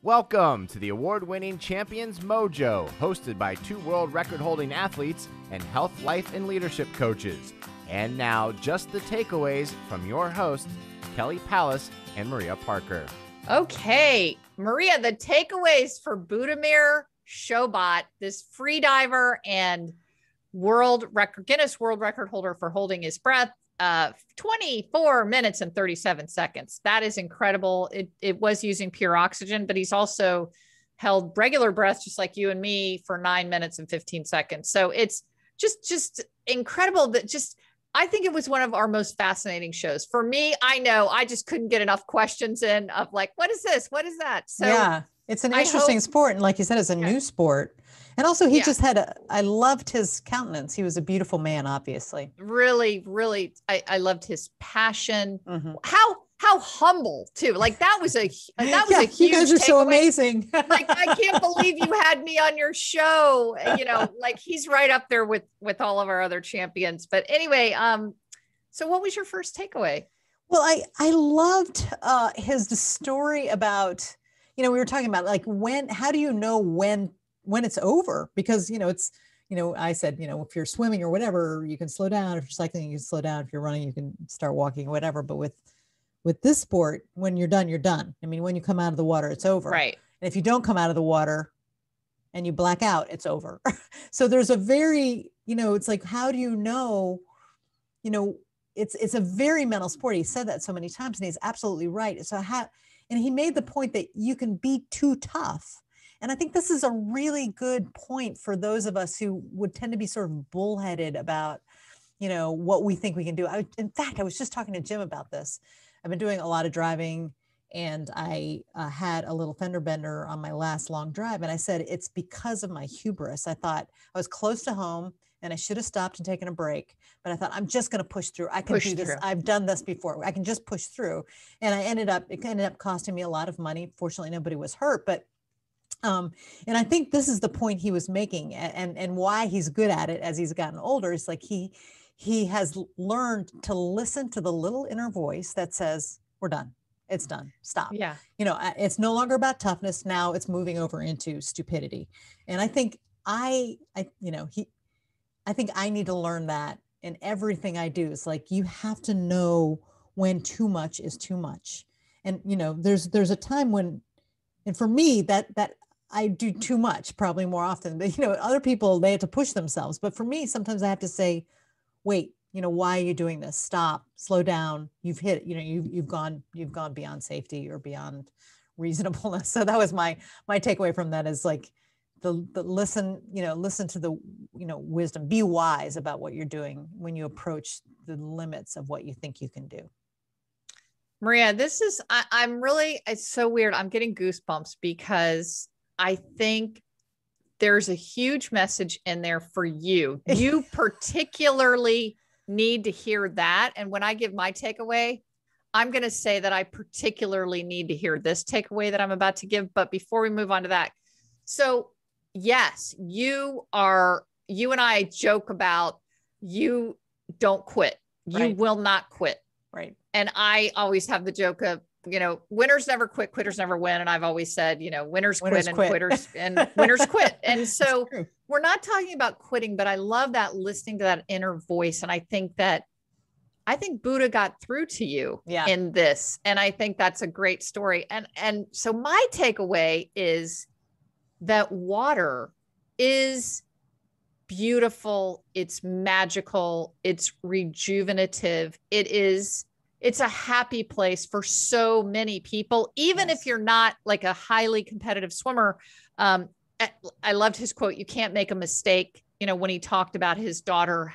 Welcome to the award-winning Champions Mojo, hosted by two world record-holding athletes and health, life, and leadership coaches. And now, just the takeaways from your hosts, Kelly Pallas and Maria Parker. Okay, Maria, the takeaways for Budimir Šobat, this free diver and Guinness World Record holder for holding his breath, 24 minutes and 37 seconds. That is incredible. It was using pure oxygen, but he's also held regular breath, just like you and me, for 9 minutes and 15 seconds. So it's just incredible I think it was one of our most fascinating shows. For me, I know I just couldn't get enough questions in of like, what is this? What is that? So yeah, it's an interesting sport. And like you said, it's a new sport. And also he just I loved his countenance. He was a beautiful man, obviously. Really, really. I loved his passion. Mm-hmm. How humble too. Like that was a huge you guys are so amazing. Like, I can't believe you had me on your show. Like he's right up there with all of our other champions. But anyway, so what was your first takeaway? Well, I loved his story about, we were talking about like how do you know when it's over? Because, I said, if you're swimming or whatever, you can slow down. If you're cycling, you can slow down. If you're running, you can start walking or whatever. But with this sport, when you're done, you're done. I mean, when you come out of the water, it's over. Right. And if you don't come out of the water and you black out, it's over. So there's a very, it's like, how do you know, it's a very mental sport. He said that so many times and he's absolutely right. And he made the point that you can be too tough. And I think this is a really good point for those of us who would tend to be sort of bullheaded about, what we think we can do. In fact, I was just talking to Jim about this. I've been doing a lot of driving and I had a little fender bender on my last long drive. And I said, it's because of my hubris. I thought I was close to home and I should have stopped and taken a break, but I thought I'm just going to push through. I can do this. I've done this before. I can just push through. And it ended up costing me a lot of money. Fortunately, nobody was hurt, but and I think this is the point he was making and why he's good at it as he's gotten older. It's like he has learned to listen to the little inner voice that says, we're done. It's done. Stop. Yeah. It's no longer about toughness. Now it's moving over into stupidity. And I think I think I need to learn that in everything I do. It's like, you have to know when too much is too much. And, there's a time when, and for me, that I do too much, probably more often, but, other people, they have to push themselves. But for me, sometimes I have to say, wait, why are you doing this? Stop, slow down. You've hit, you've gone beyond safety or beyond reasonableness. So that was my takeaway from that is like the listen to the, wisdom, be wise about what you're doing when you approach the limits of what you think you can do. Maria, it's so weird. I'm getting goosebumps because I think there's a huge message in there for you. You particularly need to hear that. And when I give my takeaway, I'm going to say that I particularly need to hear this takeaway that I'm about to give. But before we move on to that, so yes, you and I joke about, you don't quit. You will not quit. Right. And I always have the joke of, winners never quit, quitters never win. And I've always said, winners quit and quitters and winners quit. And so we're not talking about quitting, but I love that, listening to that inner voice. And I think Buda got through to you in this. And I think that's a great story. And so my takeaway is that water is beautiful. It's magical. It's rejuvenative. It's a happy place for so many people, even if you're not like a highly competitive swimmer. I loved his quote, you can't make a mistake. When he talked about his daughter,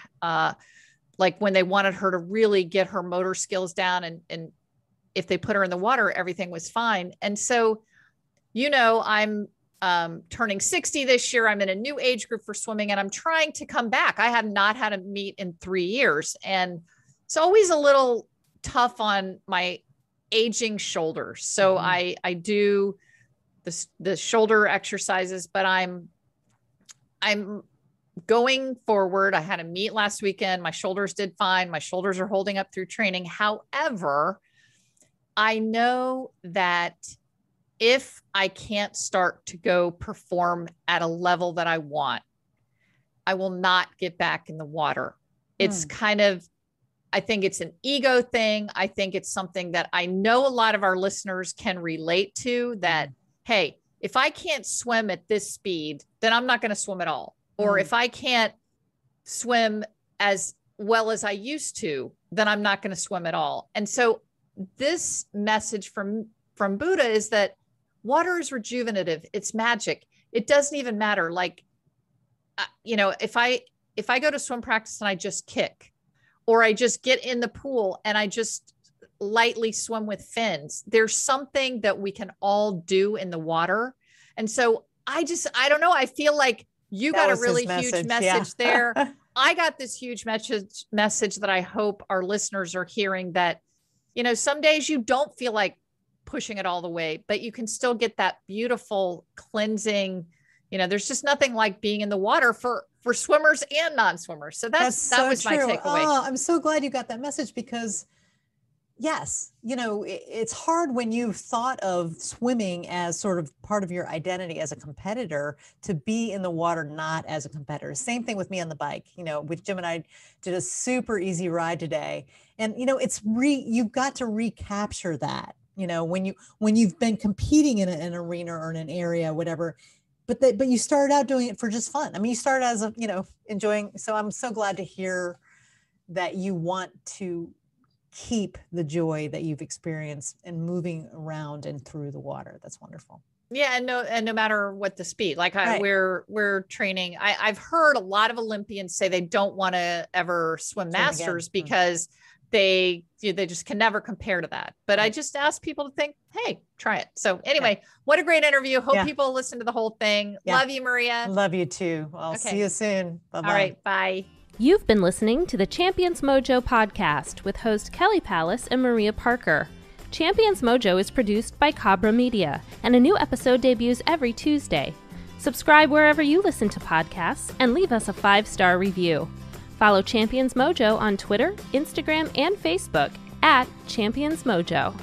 like when they wanted her to really get her motor skills down and if they put her in the water, everything was fine. And so, I'm turning 60 this year. I'm in a new age group for swimming and I'm trying to come back. I have not had a meet in 3 years. And it's always a little tough on my aging shoulders. So I do the shoulder exercises, but I'm going forward. I had a meet last weekend. My shoulders did fine. My shoulders are holding up through training. However, I know that if I can't start to go perform at a level that I want, I will not get back in the water. It's kind of, I think it's an ego thing. I think it's something that I know a lot of our listeners can relate to, that, hey, if I can't swim at this speed, then I'm not going to swim at all. Or if I can't swim as well as I used to, then I'm not going to swim at all. And so this message from Buda is that water is rejuvenative. It's magic. It doesn't even matter. Like, if I go to swim practice and I just kick, or I just get in the pool and I just lightly swim with fins, there's something that we can all do in the water. And so I don't know. I feel like you got a really huge message there. I got this huge message that I hope our listeners are hearing, that, some days you don't feel like pushing it all the way, but you can still get that beautiful cleansing. There's just nothing like being in the water for swimmers and non-swimmers. So that was true. My takeaway. Oh, I'm so glad you got that message, because yes, it's hard when you've thought of swimming as sort of part of your identity as a competitor, to be in the water not as a competitor. Same thing with me on the bike. With Jim and I did a super easy ride today, and you've got to recapture that. When you've been competing in an arena or in an area, whatever. But you started out doing it for just fun. I mean, you started as enjoying. So I'm so glad to hear that you want to keep the joy that you've experienced in moving around and through the water. That's wonderful. Yeah. And no matter what the speed, like we're training. I've heard a lot of Olympians say they don't want to ever swim masters because they just can never compare to that. But I just ask people to think, hey, try it. So anyway, what a great interview. Hope people listen to the whole thing. Love you, Maria. Love you too. I'll see you soon. Bye-bye. All right. Bye. You've been listening to the Champions Mojo podcast with host Kelly Palace and Maria Parker. Champions Mojo is produced by Cabra Media, and a new episode debuts every Tuesday. Subscribe wherever you listen to podcasts and leave us a 5-star review. Follow Champions Mojo on Twitter, Instagram, and Facebook @Champions Mojo.